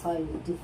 6 রুটি।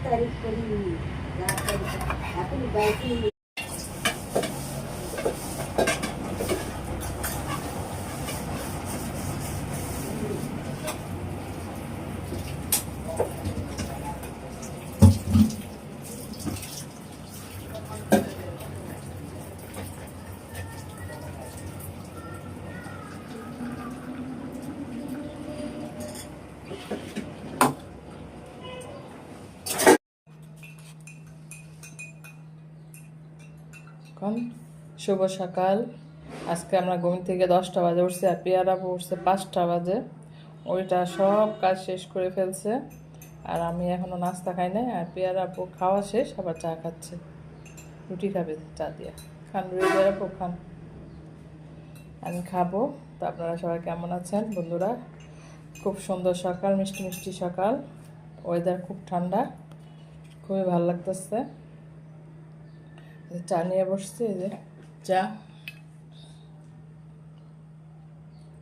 तारीफ करी बैठी শুভ সকাল। আজকে আমরা ঘুম থেকে 10টা বাজে উঠছি আর পেয়ারা উঠছে 5টা বাজে। ওইটা সব কাজ শেষ করে ফেলছে আর আমি এখনো নাস্তা খাই নাই। আর পেয়ারা খাওয়া শেষ, আবার চা খাচ্ছে, রুটি খাবে চা দিয়ে। খান পেয়ারা খান, আমি খাবো। তো আপনারা সবাই কেমন আছেন বন্ধুরা? খুব সুন্দর সকাল, মিষ্টি মিষ্টি সকাল, ওয়েদার খুব ঠান্ডা, খুবই ভালো লাগতেছে। চা নিয়ে বসছি, এই যে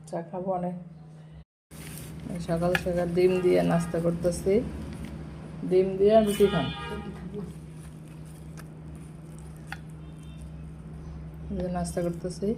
চা খাবো অনেক। সকাল সকাল ডিম দিয়ে নাস্তা করতেছি, ডিম দিয়ে রুটি খান। নাস্তা করতেছি।